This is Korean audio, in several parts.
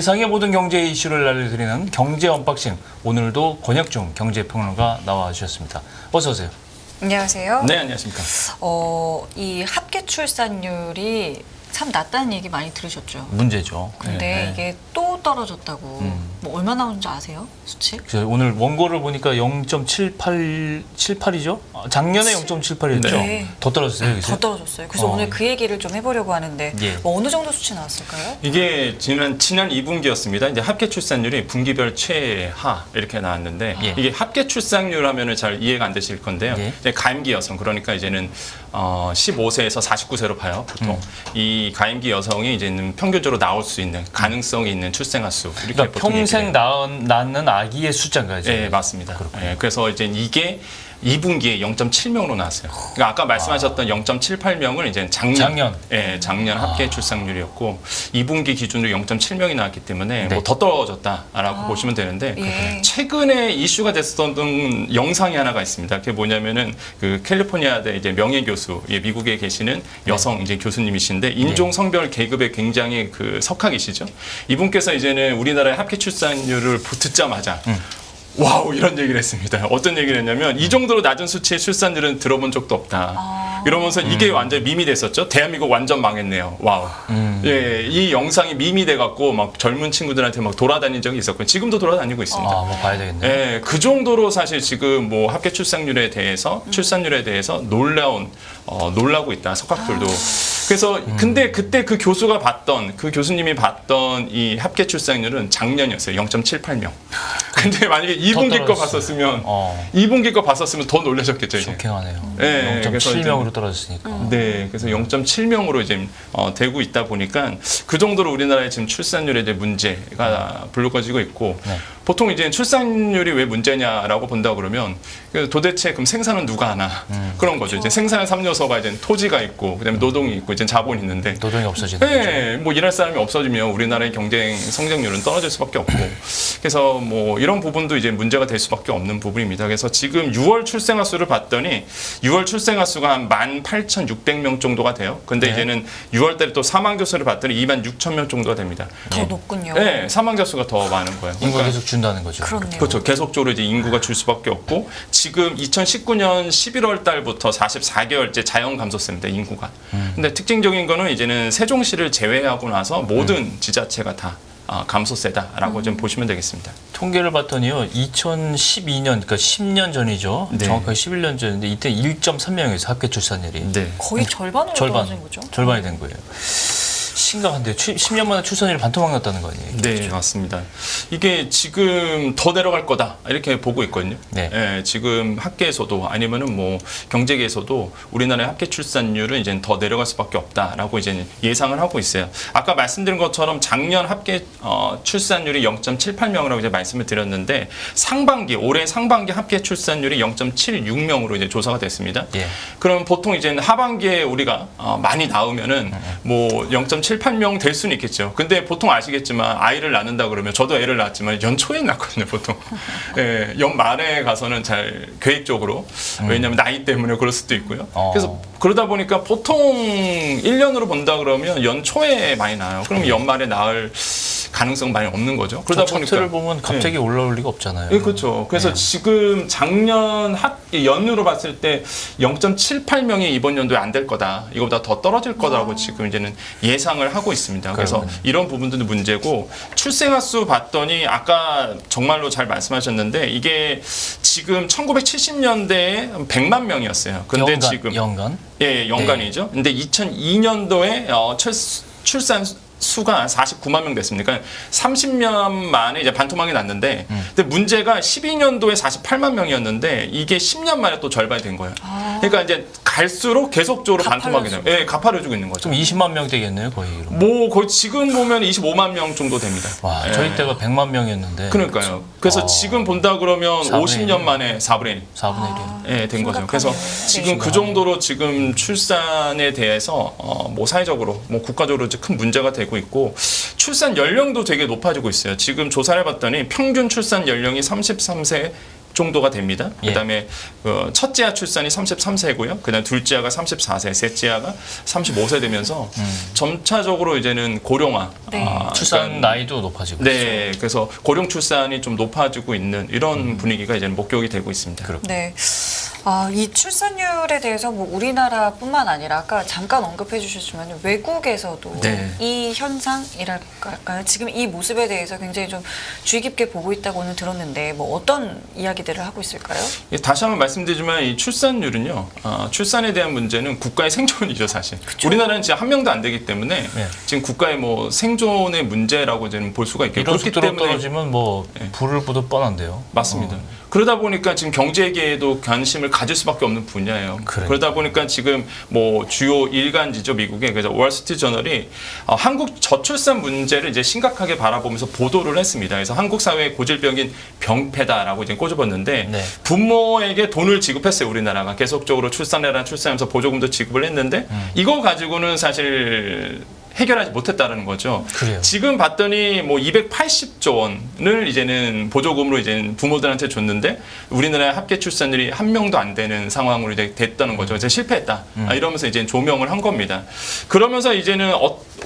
세상의 모든 경제 이슈를 알려드리는 경제 언박싱. 오늘도 권혁중 경제평론가 나와주셨습니다. 어서 오세요. 안녕하세요. 네, 안녕하십니까. 이 합계 출산율이 참 낮다는 얘기 많이 들으셨죠? 문제죠. 근데 네. 이게 또 떨어졌다고. 뭐 얼마 나오는지 아세요? 수치? 그래서 오늘 원고를 보니까 0.78이죠? 작년에 0.78이었죠? 네. 더 떨어졌어요, 여기서? 더 떨어졌어요. 그래서 오늘 그 얘기를 좀 해보려고 하는데 예. 뭐 어느 정도 수치 나왔을까요? 이게 지난 2분기였습니다. 이제 합계 출산율이 분기별 최하 이렇게 나왔는데 예. 이게 합계 출산율 하면은 잘 이해가 안 되실 건데요. 예. 이제 가임기 여성 그러니까 이제는 15세에서 49세로 봐요. 보통 이 가임기 여성이 이제는 평균적으로 나올 수 있는 가능성이 있는 출생아 수 이렇게 그러니까 보통 평생 얘기를 해요. 낳는 아기의 숫자인가요? 지금? 네, 맞습니다. 그렇군요. 예, 그래서 이제 이게 2분기에 0.7명으로 나왔어요. 그러니까 아까 말씀하셨던 0.78명은 이제 작년 합계 출산율이었고 2분기 기준으로 0.7명이 나왔기 때문에 네. 뭐 더 떨어졌다라고 보시면 되는데 예. 최근에 이슈가 됐었던 영상이 하나가 있습니다. 그게 뭐냐면은 그 캘리포니아대 이제 명예 교수, 미국에 계시는 여성 이제 교수님이신데 인종 성별 계급에 굉장히 그 석학이시죠. 이분께서 이제는 우리나라의 합계 출산율을 듣자마자 와우 이런 얘기를 했습니다. 어떤 얘기를 했냐면 이 정도로 낮은 수치의 출산율은 들어본 적도 없다. 이러면서 이게 완전 밈이 됐었죠. 대한민국 완전 망했네요. 와우. 예, 이 영상이 밈이 돼갖고 막 젊은 친구들한테 막 돌아다닌 적이 있었고 지금도 돌아다니고 있습니다. 아, 뭐 봐야 되겠네요. 예, 그 정도로 사실 지금 뭐 합계 출산율에 대해서 놀라고 있다. 석학들도. 그래서 근데 그때 그 교수님이 봤던 이 합계 출산율은 작년이었어요. 0.78명. 근데 만약에 2분기 거 봤었으면 2분기 거 봤었으면 더 놀라셨겠죠, 이제. 쇼킹하네요. 네, 0.7명으로 떨어졌으니까. 네, 그래서 0.7명으로 이제 되고 있다 보니까 그 정도로 우리나라의 지금 출산율에 이제 문제가 불거지고 있고 네. 보통 이제 출산율이 왜 문제냐라고 본다 그러면 도대체 그럼 생산은 누가 하나 그런 거죠. 이제 생산의 3요소가 이제 토지가 있고 그다음에 노동이 있고 이제 자본이 있는데 노동이 없어지는 거죠. 네, 뭐 일할 사람이 없어지면 우리나라의 경쟁 성장률은 떨어질 수밖에 없고 그래서 뭐 이런 부분도 이제 문제가 될 수밖에 없는 부분입니다. 그래서 지금 6월 출생아 수를 봤더니 6월 출생아 수가 한 18,600명 정도가 돼요. 근데 네. 이제는 6월 달에 또 사망자 수를 봤더니 26,000명 정도가 됩니다. 더 높군요. 네, 사망자 수가 더 많은 거예요. 인구가 계속 준다는 거죠. 그렇네요. 그렇죠. 계속적으로 이제 인구가 줄 수밖에 없고 지금 2019년 11월 달부터 44개월째 자연 감소세입니다. 인구가. 근데 특징적인 거는 이제는 세종시를 제외하고 나서 모든 지자체가 다 감소세다라고 좀 보시면 되겠습니다. 통계를 봤더니요, 2012년, 그러니까 10년 전이죠. 네. 정확하게 11년 전인데 이때 1.3명이었어요, 합계 출산율이. 네. 거의 절반으로 떨어진 거죠. 절반이 된 거예요. 심각한데요. 10년 만에 출산율이 반토막 났다는 거 아니에요? 네, 맞습니다. 이게 지금 더 내려갈 거다 이렇게 보고 있거든요. 네. 예, 지금 학계에서도 아니면은 뭐 경제계에서도 우리나라의 합계 출산율은 이제 더 내려갈 수밖에 없다라고 이제 예상을 하고 있어요. 아까 말씀드린 것처럼 작년 합계 출산율이 0.78명이라고 이제 말씀을 드렸는데 올해 상반기 합계 출산율이 0.76명으로 이제 조사가 됐습니다. 예. 그럼 보통 이제 하반기에 우리가 많이 낳으면은 뭐 0.78명 될 수는 있겠죠. 근데 보통 아시겠지만 아이를 낳는다 그러면 저도 애를 낳았지만 연초에 낳거든요, 보통. 예, 연말에 가서는 잘 계획적으로 왜냐하면 나이 때문에 그럴 수도 있고요. 그래서 그러다 보니까 보통 1년으로 본다 그러면 연초에 많이 낳아요. 그럼 연말에 낳을 가능성 많이 없는 거죠. 그러다 보니까 차트를 보면 갑자기 올라올 리가 없잖아요. 예, 그렇죠. 그래서 지금 작년 연으로 봤을 때 0.78명이 이번 연도에 안 될 거다. 이거보다 더 떨어질 거다라고 지금 이제는 예상을 하고 있습니다. 그래서 이런 부분들도 문제고 출생아 수 봤더니 아까 정말로 잘 말씀하셨는데 이게 지금 1970년대에 100만 명이었어요. 근데 지금 연간? 예, 연간이죠. 근데 2002년도에 출산 수가 49만 명 됐습니다. 그러니까 30년 만에 이제 반토막이 났는데, 근데 문제가 12년도에 48만 명이었는데 이게 10년 만에 또 절반이 된 거예요. 그러니까 이제 갈수록 계속적으로 반토막이 나요. 예, 가파려주고 있는 거죠. 좀 20만 명 되겠네요, 거의. 뭐 거의 지금 보면 25만 명 정도 됩니다. 와, 예. 저희 때가 100만 명이었는데. 그러니까요. 그래서 지금 본다 그러면 4분의 50년 만에 4분의 1. 4분의 1이요. 예, 된 거죠. 그래서 지금 그 정도로 지금 출산에 대해서 뭐 사회적으로, 뭐 국가적으로 이제 큰 문제가 되고 있고 출산 연령도 되게 높아지고 있어요. 지금 조사를 해봤더니 평균 출산 연령이 33세 정도가 됩니다. 예. 그다음에 첫째아 출산이 33세고요. 그다음 둘째아가 34세, 셋째아가 35세 되면서 점차적으로 이제는 고령화, 네. 출산 그러니까 나이도 높아지고 네, 그래서 고령 출산이 좀 높아지고 있는 이런 분위기가 이제 목격이 되고 있습니다. 네. 이 출산율에 대해서 뭐 우리나라뿐만 아니라 아까 잠깐 언급해 주셨지만 외국에서도 네. 이 현상이랄까요? 지금 이 모습에 대해서 굉장히 좀 주의 깊게 보고 있다고 오늘 들었는데 뭐 어떤 이야기들을 하고 있을까요? 예, 다시 한번 말씀드리지만 이 출산율은요, 출산에 대한 문제는 국가의 생존이죠, 사실. 우리나라는 진짜 한 명도 안 되기 때문에 네. 지금 국가의 뭐 생존의 문제라고 저는 볼 수가 있겠고 이런 그렇기 속도로 때문에 떨어지면 뭐 불을 보듯 뻔한데요. 맞습니다. 그러다 보니까 지금 경제계에도 관심을 가질 수밖에 없는 분야예요. 그러니까. 그러다 보니까 지금 뭐 주요 일간지죠, 미국의. 그래서 월스트리트저널이 한국 저출산 문제를 이제 심각하게 바라보면서 보도를 했습니다. 그래서 한국 사회의 고질병인 병폐다라고 이제 꼬집었는데 네. 부모에게 돈을 지급했어요, 우리나라가. 계속적으로 출산해라 출산하면서 보조금도 지급을 했는데 이거 가지고는 사실 해결하지 못했다는 거죠. 그래요. 지금 봤더니 뭐 280조 원을 이제는 보조금으로 이제 부모들한테 줬는데 우리나라의 합계 출산율이 한 명도 안 되는 상황으로 이제 됐다는 거죠. 그래서 실패했다. 이러면서 이제 조명을 한 겁니다. 그러면서 이제는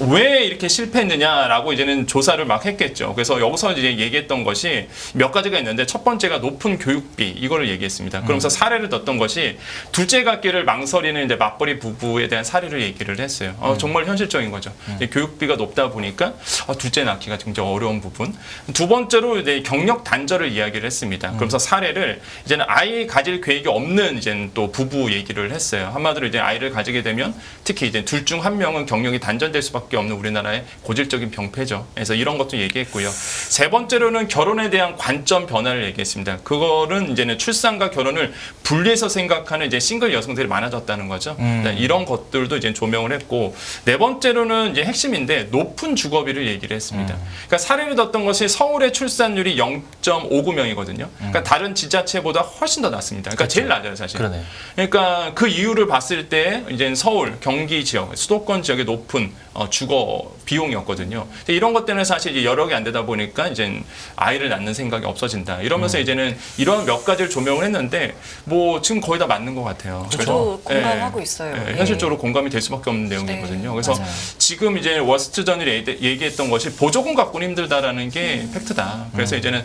왜 이렇게 실패했느냐라고 이제는 조사를 막 했겠죠. 그래서 여기서 이제 얘기했던 것이 몇 가지가 있는데 첫 번째가 높은 교육비 이거를 얘기했습니다. 그러면서 사례를 뒀던 것이 둘째 갖기를 망설이는 이제 맞벌이 부부에 대한 사례를 얘기를 했어요. 정말 현실적인 거죠. 교육비가 높다 보니까 둘째 낳기가 굉장히 어려운 부분. 두 번째로 이제 경력 단절을 이야기를 했습니다. 그러면서 사례를 이제는 아이 가질 계획이 없는 이제는 또 부부 얘기를 했어요. 한마디로 이제 아이를 가지게 되면 특히 이제 둘 중 한 명은 경력이 단절될 수밖에 없는 우리나라의 고질적인 병폐죠. 그래서 이런 것도 얘기했고요. 세 번째로는 결혼에 대한 관점 변화를 얘기했습니다. 그거는 이제는 출산과 결혼을 분리해서 생각하는 이제 싱글 여성들이 많아졌다는 거죠. 이런 것들도 이제 조명을 했고 네 번째로는 이제 핵심인데 높은 주거비를 얘기를 했습니다. 그러니까 사례를 뒀던 것이 서울의 출산율이 0.59명이거든요. 그러니까 다른 지자체보다 훨씬 더 낮습니다. 그러니까 제일 낮아요, 사실. 그러네요. 그러니까 그 이유를 봤을 때 이제 서울, 경기 지역, 수도권 지역의 높은 주거 비용이었거든요. 근데 이런 것 때문에 사실 이제 여력이 안 되다 보니까 이제 아이를 낳는 생각이 없어진다. 이러면서 이제는 이런 몇 가지를 조명을 했는데 뭐 지금 거의 다 맞는 것 같아요. 저도 그래서, 공감하고 있어요. 예, 예. 현실적으로 공감이 될 수밖에 없는 내용이거든요. 네, 그래서 맞아요. 지금 이제 월스트리트저널이 얘기했던 것이 보조금 갖고는 힘들다라는 게 팩트다. 그래서 이제는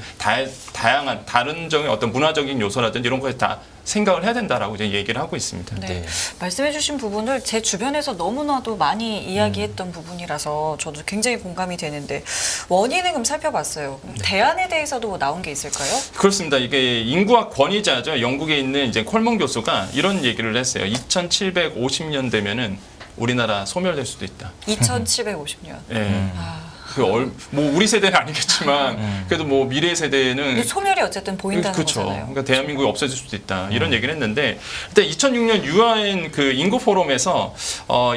다양한 다른 적인 어떤 문화적인 요소라든지 이런 거에 다 생각을 해야 된다라고 이제 얘기를 하고 있습니다. 네. 네. 말씀해주신 부분을 제 주변에서 너무나도 많이 이야기했던 부분이라서 저도 굉장히 공감이 되는데 원인을 좀 살펴봤어요. 그럼 대안에 대해서도 뭐 나온 게 있을까요? 그렇습니다. 이게 인구학 권위자죠. 영국에 있는 이제 콜먼 교수가 이런 얘기를 했어요. 2750년 되면은 우리나라 소멸될 수도 있다. 2750년. 예. 뭐 우리 세대는 아니겠지만 그래도 뭐 미래 세대는 소멸이 어쨌든 보인다는 그렇죠. 거잖아요. 그러니까 대한민국이 없어질 수도 있다. 이런 얘기를 했는데 일단 2006년 유엔 그 인구 포럼에서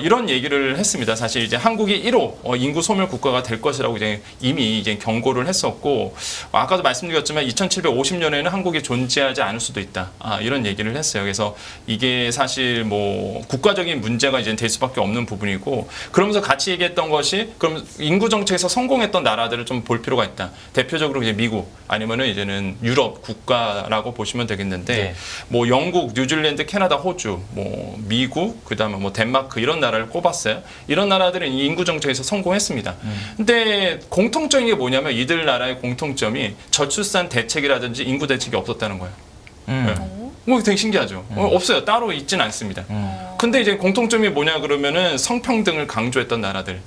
이런 얘기를 했습니다. 사실 이제 한국이 1호 인구 소멸 국가가 될 것이라고 이미 이제 경고를 했었고 아까도 말씀드렸지만 2750년에는 한국이 존재하지 않을 수도 있다. 이런 얘기를 했어요. 그래서 이게 사실 뭐 국가적인 문제가 이제 될 수밖에 없는 부분이고 그러면서 같이 얘기했던 것이 그럼 인구 정책에서 성공했던 나라들을 좀 볼 필요가 있다. 대표적으로 이제 미국 아니면은 이제는 유럽 국가라고 보시면 되겠는데 네. 뭐 영국, 뉴질랜드, 캐나다, 호주, 뭐 미국, 그다음에 뭐 덴마크 이런 나라를 꼽았어요. 이런 나라들은 이 인구 정책에서 성공했습니다. 근데 공통적인 게 뭐냐면 이들 나라의 공통점이 저출산 대책이라든지 인구 대책이 없었다는 거예요. 네. 뭐 되게 신기하죠. 없어요. 따로 있진 않습니다. 근데 이제 공통점이 뭐냐 그러면은 성평등을 강조했던 나라들.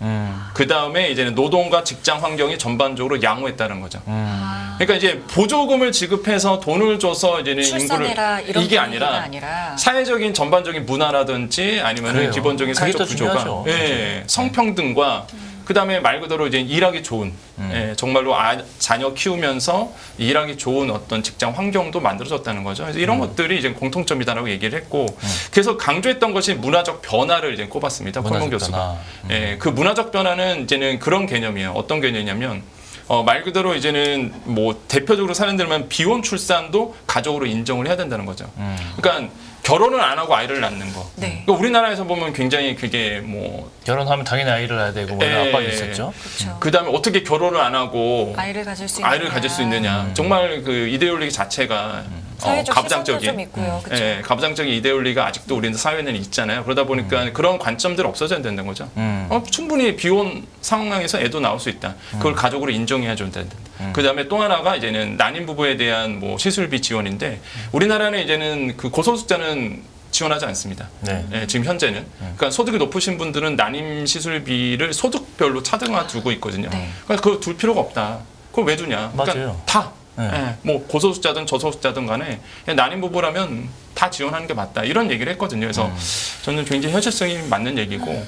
그 다음에 이제는 노동과 직장 환경이 전반적으로 양호했다는 거죠. 그러니까 이제 보조금을 지급해서 돈을 줘서 이제는 출산해라 인구를 이런 이게 분위기가 아니라 사회적인 전반적인 문화라든지 아니면은 그래요. 기본적인 그게 사회적 더 구조가 중요하죠. 예, 성평등과 그다음에 말 그대로 이제 일하기 좋은 예, 정말로 자녀 키우면서 일하기 좋은 어떤 직장 환경도 만들어졌다는 거죠. 그래서 이런 것들이 이제 공통점이다라고 얘기를 했고 그래서 강조했던 것이 문화적 변화를 이제 꼽았습니다. 콜먼 교수가. 예, 그 문화적 변화는 이제는 그런 개념이에요. 어떤 개념이냐면 말 그대로 이제는 뭐 대표적으로 사람들만 비혼 출산도 가족으로 인정을 해야 된다는 거죠. 그러니까 결혼을 안 하고 아이를 낳는 거. 네. 그러니까 우리나라에서 보면 굉장히 그게 뭐 결혼하면 당연히 아이를 낳아야 되고 뭐 이런 압박이 있었죠. 그렇죠. 그다음에 어떻게 결혼을 안 하고 아이를 가질 수 아이를 가질 수 있느냐. 정말 그 이데올로기 자체가 사회적 시선도 가부장적인 좀 있고요. 그렇죠. 예, 가부장적인 이데올리가 아직도 우리 사회는 있잖아요. 그러다 보니까 그런 관점들 없어져야 된다는 거죠. 충분히 비혼 상황에서 애도 나올 수 있다. 그걸 가족으로 인정해야 된다. 그다음에 또 하나가 이제는 난임 부부에 대한 뭐 시술비 지원인데 우리나라는 이제는 그 고소득자는 지원하지 않습니다. 네. 예, 지금 현재는. 그러니까 소득이 높으신 분들은 난임 시술비를 소득별로 차등화 두고 있거든요. 네. 그러니까 그걸 둘 필요가 없다. 그걸 왜 두냐? 그러니까 맞아요. 다. 네. 예, 뭐 고소득자든 저소득자든 간에 그냥 난임 부부라면 다 지원하는 게 맞다. 이런 얘기를 했거든요. 그래서 저는 굉장히 현실성이 맞는 얘기고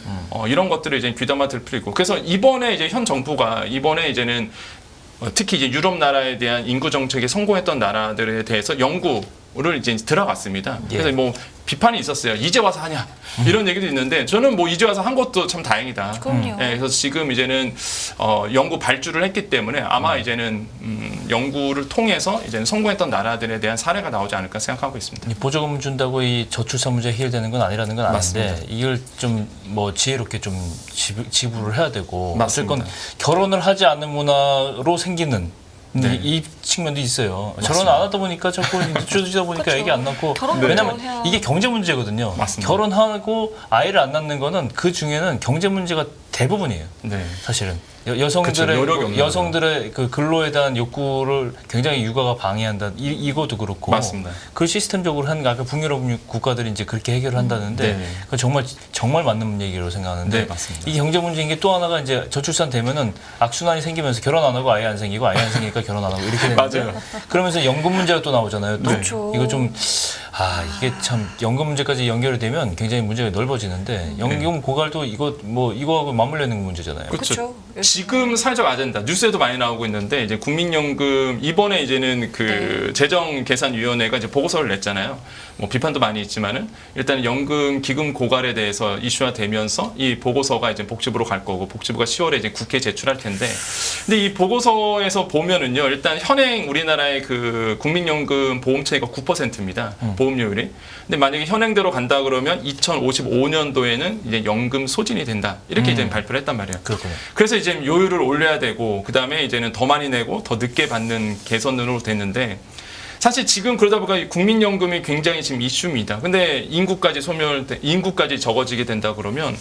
이런 것들을 이제 귀담아 들 필요 있고. 그래서 이번에 이제 현 정부가 이번에 이제는 특히 이제 유럽 나라에 대한 인구 정책에 성공했던 나라들에 대해서 연구를 이제 들어갔습니다. 그래서 뭐 비판이 있었어요. 이제 와서 하냐 이런 얘기도 있는데 저는 뭐 이제 와서 한 것도 참 다행이다. 그럼요. 그래서 지금 이제는 연구 발주를 했기 때문에 아마 이제는 연구를 통해서 이제는 성공했던 나라들에 대한 사례가 나오지 않을까 생각하고 있습니다. 이 보조금 준다고 이 저출산 문제 해결되는 건 아니라는 건 아는데 맞습니다. 이걸 좀 뭐 지혜롭게 좀 지불을 해야 되고 맞습니다. 어쨌건 결혼을 하지 않는 문화로 생기는 네. 이 측면도 있어요. 맞습니다. 결혼 안 하다 보니까 자꾸 늦춰지다 보니까 그쵸. 애기 안 낳고 결혼도 왜냐면 해야- 이게 경제 문제거든요. 맞습니다. 결혼하고 아이를 안 낳는 거는 그 중에는 경제 문제가 대부분이에요. 네. 사실은 그쵸, 여성들의 여력이 없는 여성들의 그 근로에 대한 욕구를 굉장히 육아가 방해한다. 이것도 그렇고 맞습니다. 그걸 시스템적으로 한 아까 북유럽 국가들이 이제 그렇게 해결을 한다는데 네. 그건 정말 맞는 얘기라고 생각하는데 네, 맞습니다. 이게 경제 문제인 게 또 하나가 이제 저출산 되면은 악순환이 생기면서 결혼 안 하고 아이 안 생기고 아이 안 생기니까 결혼 안 하고 이렇게 되는데 맞아요. 그러면서 연금 문제가 또 나오잖아요. 또 그렇죠. 이거 좀 이게 참 연금 문제까지 연결이 되면 굉장히 문제가 넓어지는데 연금 고갈도 이거하고 맞물려 있는 문제잖아요. 그렇죠. 지금 사회적 아젠다 뉴스에도 많이 나오고 있는데 이제 국민연금 이번에 이제는 그 재정계산위원회가 이제 보고서를 냈잖아요. 뭐 비판도 많이 있지만은 일단 연금 기금 고갈에 대해서 이슈화되면서 이 보고서가 이제 복지부로 갈 거고 복지부가 10월에 이제 국회에 제출할 텐데 근데 이 보고서에서 보면은요 일단 현행 우리나라의 그 국민연금 보험체가 9%입니다. 보험료율이. 근데 만약에 현행대로 간다 그러면 2055년도에는 이제 연금 소진이 된다. 이렇게 이제 발표를 했단 말이에요. 그렇군요. 그래서 이제 요율을 올려야 되고 그다음에 이제는 더 많이 내고 더 늦게 받는 개선으로 됐는데 사실 지금 그러다 보니까 이 국민연금이 굉장히 지금 이슈입니다. 근데 인구까지 적어지게 된다 그러면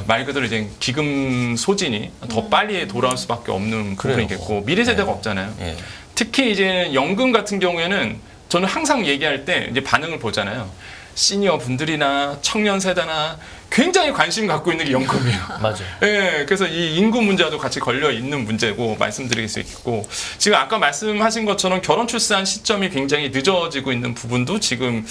말 그대로 이제 기금 소진이 더 빨리 돌아올 수밖에 없는 그래요. 부분이겠고 미래 세대가 없잖아요. 예. 특히 이제 연금 같은 경우에는 저는 항상 얘기할 때 이제 반응을 보잖아요. 시니어 분들이나 청년 세대나 굉장히 관심 갖고 있는 게 연금이에요. 맞아요. 예, 그래서 이 인구 문제와도 같이 걸려 있는 문제고 말씀드릴 수 있고 지금 아까 말씀하신 것처럼 결혼 출산 시점이 굉장히 늦어지고 있는 부분도 지금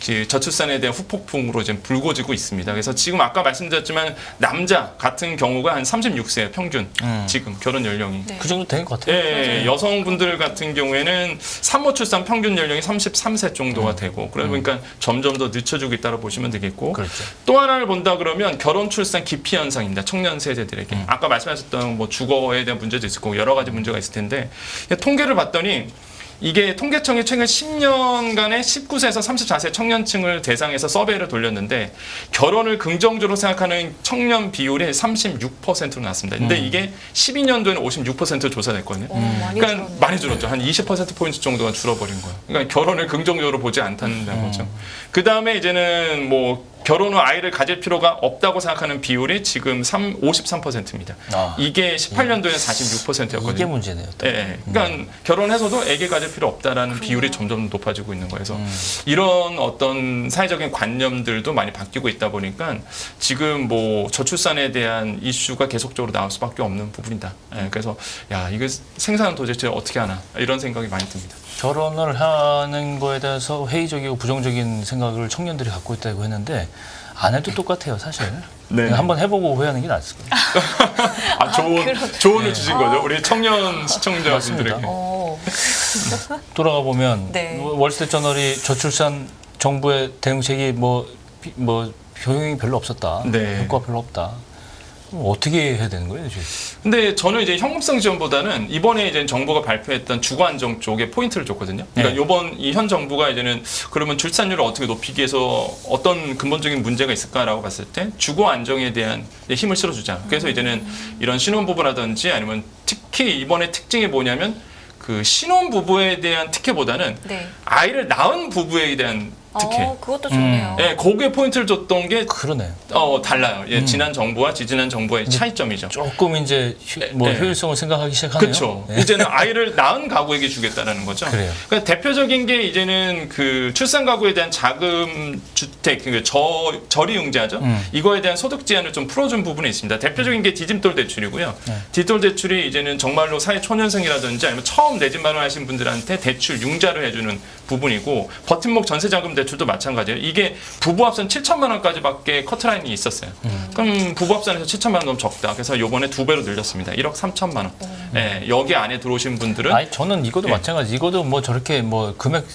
그 저출산에 대한 후폭풍으로 지금 불거지고 있습니다. 그래서 지금 아까 말씀드렸지만 남자 같은 경우가 한 36세 평균 지금 결혼 연령이. 네. 그 정도 된 것 같아요. 예, 여성분들 같은 경우에는 산모 출산 평균 연령이 33세 정도가 되고 그러다 보니까 점점 더 늦춰지고 있다고 보시면 되겠고 그렇죠. 또 하나를 본다 그러면 결혼 출산 기피 현상입니다. 청년 세대들에게. 아까 말씀하셨던 뭐 주거에 대한 문제도 있을 거고 여러 가지 문제가 있을 텐데 통계를 봤더니 이게 통계청이 최근 10년간의 19세에서 34세 청년층을 대상해서 서베이를 돌렸는데 결혼을 긍정적으로 생각하는 청년 비율이 36%로 나왔습니다. 근데 이게 12년도에는 56% 조사됐거든요. 많이 그러니까 줄었네요. 많이 줄었죠. 한 20%포인트 정도가 줄어버린 거예요. 그러니까 결혼을 긍정적으로 보지 않다는 거죠. 그 다음에 이제는 뭐 결혼 후 아이를 가질 필요가 없다고 생각하는 비율이 지금 53%입니다. 이게 18년도에는 46%였거든요. 이게 문제네요. 또. 예, 그러니까 결혼해서도 아기 가질 필요 없다라는 비율이 점점 높아지고 있는 거예요. 그래서 이런 어떤 사회적인 관념들도 많이 바뀌고 있다 보니까 지금 뭐 저출산에 대한 이슈가 계속적으로 나올 수밖에 없는 부분이다. 예, 그래서 야 이거 생산은 도대체 어떻게 하나 이런 생각이 많이 듭니다. 결혼을 하는 거에 대해서 회의적이고 부정적인 생각을 청년들이 갖고 있다고 했는데 안 해도 똑같아요, 사실. 네. 한번 해보고 후회하는 게 낫을 거예요. 조언을 주신 거죠, 우리 청년 시청자분들에게. 맞습니다. 돌아가 보면 네. 월스트리트저널이 저출산 정부의 대응책이 뭐 효용이 별로 없었다. 네. 효과가 별로 없다. 그럼 어떻게 해야 되는 거예요, 지금? 근데 저는 이제 현금성 지원보다는 이번에 이제 정부가 발표했던 주거 안정 쪽에 포인트를 줬거든요. 그러니까 네. 이번 이 현 정부가 이제는 그러면 출산율을 어떻게 높이기 위해서 어떤 근본적인 문제가 있을까라고 봤을 때 주거 안정에 대한 힘을 실어주자. 그래서 이제는 이런 신혼부부라든지 아니면 특히 이번에 특징이 뭐냐면 그 신혼 부부에 대한 특혜보다는 네. 아이를 낳은 부부에 대한 특혜. 그것도 좋네요. 예, 거기에 포인트를 줬던 게 그러네. 달라요. 예, 지난 정부와 지지난 정부의 차이점이죠. 조금 이제 네. 효율성을 생각하기 시작하네요. 그렇죠. 이제는 아이를 낳은 가구에게 주겠다라는 거죠. 그래요. 그러니까 대표적인 게 이제는 그 출산 가구에 대한 자금 주택, 그 저리융자죠. 이거에 대한 소득 제한을 좀 풀어준 부분이 있습니다. 대표적인 게 디딤돌 대출이고요. 디딤돌 대출이 이제는 정말로 사회 초년생이라든지 아니면 처음 내 집 마련하신 분들한테 대출 융자를 해주는 부분이고 버팀목 전세자금 대출도 마찬가지예요. 이게 부부 합산 7천만 원까지밖에 커트라인이 있었어요. 그럼 부부 합산에서 7천만 원 너무 적다. 그래서 요번에 2배로 늘렸습니다. 1억 3천만 원. 예, 여기 안에 들어오신 분들은 아니 저는 이것도 마찬가지. 이것도 뭐 저렇게 뭐 금액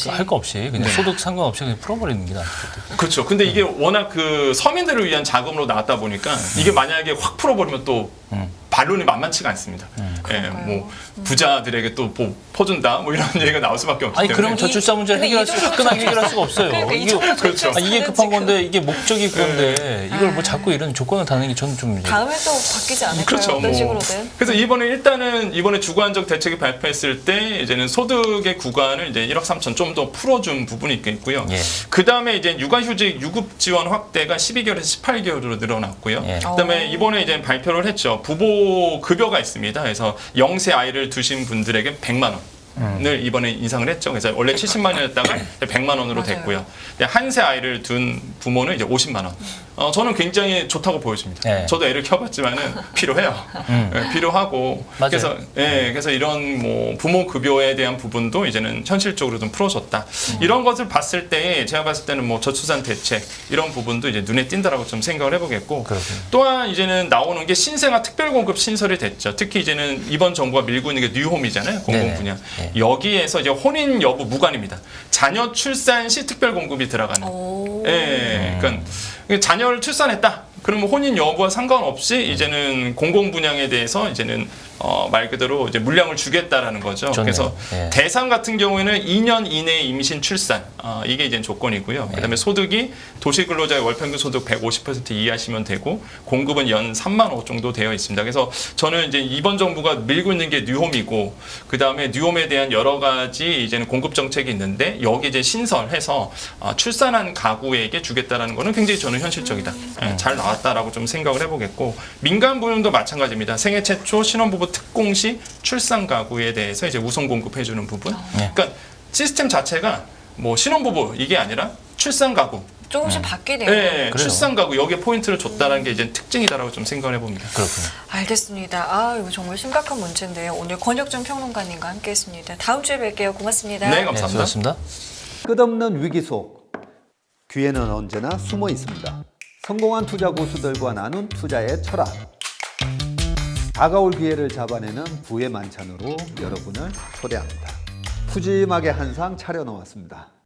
할 거 없이. 그냥 소득 상관없이 그냥 풀어버리는 게 낫겠다. 그렇죠. 근데 이게 워낙 그 서민들을 위한 자금으로 나왔다 보니까 이게 만약에 확 풀어버리면 또 반론이 만만치가 않습니다. 예, 뭐 부자들에게 또 퍼준다 뭐 이런 얘기가 나올 수밖에 없기 아니 때문에. 그러면 저출산 문제를 근데 해결할 수 이 정도 화끈하게 해결할 수가 없어요. 그러니까 이 이게 정도 그렇죠. 이게 저출산은 급한 지금 건데 이게 목적이 그건데 이걸 뭐 자꾸 이런 조건을 다는 게 저는 좀 이제 다음에 또 바뀌지 않을까요? 그렇죠. 어떤 뭐. 식으로든. 그래서 이번에 주관적 대책이 발표했을 때 이제는 소득의 구간을 이제 1억 3천 좀 더 풀어준 부분이 있고요. 예. 그 다음에 이제 육아휴직 유급 지원 확대가 12개월에서 18개월로 늘어났고요. 예. 그다음에 이번에 이제 발표를 했죠. 부모 급여가 있습니다. 그래서 영세 아이를 두신 분들에게 100만 원. 을 이번에 인상을 했죠. 그래서 원래 70만 원이었다가 100만 원으로 맞아요. 됐고요. 한 세 아이를 둔 부모는 이제 50만 원. 저는 굉장히 좋다고 보여집니다. 네. 저도 애를 키워봤지만은 필요해요. 예, 필요하고 맞아요. 그래서 그래서 이런 뭐 부모 급여에 대한 부분도 이제는 현실적으로 좀 풀어줬다. 이런 것을 봤을 때 제가 봤을 때는 뭐 저출산 대책 이런 부분도 이제 눈에 띈다라고 좀 생각을 해보겠고 그렇군요. 또한 이제는 나오는 게 신생아 특별공급 신설이 됐죠. 특히 이제는 이번 정부가 밀고 있는 게 뉴홈이잖아요. 공공 분야. 네. 여기에서 이제 혼인 여부 무관입니다. 자녀 출산 시 특별공급이 들어가는. 예, 그러니까 자녀를 출산했다. 그러면 혼인 여부와 상관없이 이제는 공공 분양에 대해서 이제는 말 그대로 이제 물량을 주겠다라는 거죠. 좋네요. 그래서 예. 대상 같은 경우에는 2년 이내 임신 출산 이게 이제 조건이고요. 그다음에 소득이 도시근로자의 월평균 소득 150% 이하시면 되고 공급은 연 3만 원 정도 되어 있습니다. 그래서 저는 이제 이번 정부가 밀고 있는 게 뉴홈이고 그다음에 뉴홈에 대한 여러 가지 이제는 공급 정책이 있는데 여기 이제 신설해서 출산한 가구에게 주겠다라는 거는 굉장히 저는 현실적이다. 예, 잘 나왔다라고 좀 생각을 해보겠고 민간 부문도 마찬가지입니다. 생애 최초 신혼부부 특공 시 출산 가구에 대해서 이제 우선 공급해주는 부분. 그러니까 시스템 자체가 뭐 신혼부부 이게 아니라 출산 가구. 조금씩 바뀌네요. 네, 그래요. 출산 가구 여기에 포인트를 줬다는 게 이제 특징이다라고 좀 생각을 해봅니다. 그렇군요. 알겠습니다. 이거 정말 심각한 문제인데요. 오늘 권혁준 평론가님과 함께했습니다. 다음 주에 뵐게요. 고맙습니다. 네, 네, 감사합니다. 수고하셨습니다. 끝없는 위기 속 기회는 언제나 숨어 있습니다. 성공한 투자 고수들과 나눈 투자의 철학. 다가올 기회를 잡아내는 부의 만찬으로 여러분을 초대합니다. 푸짐하게 한 상 차려놓았습니다.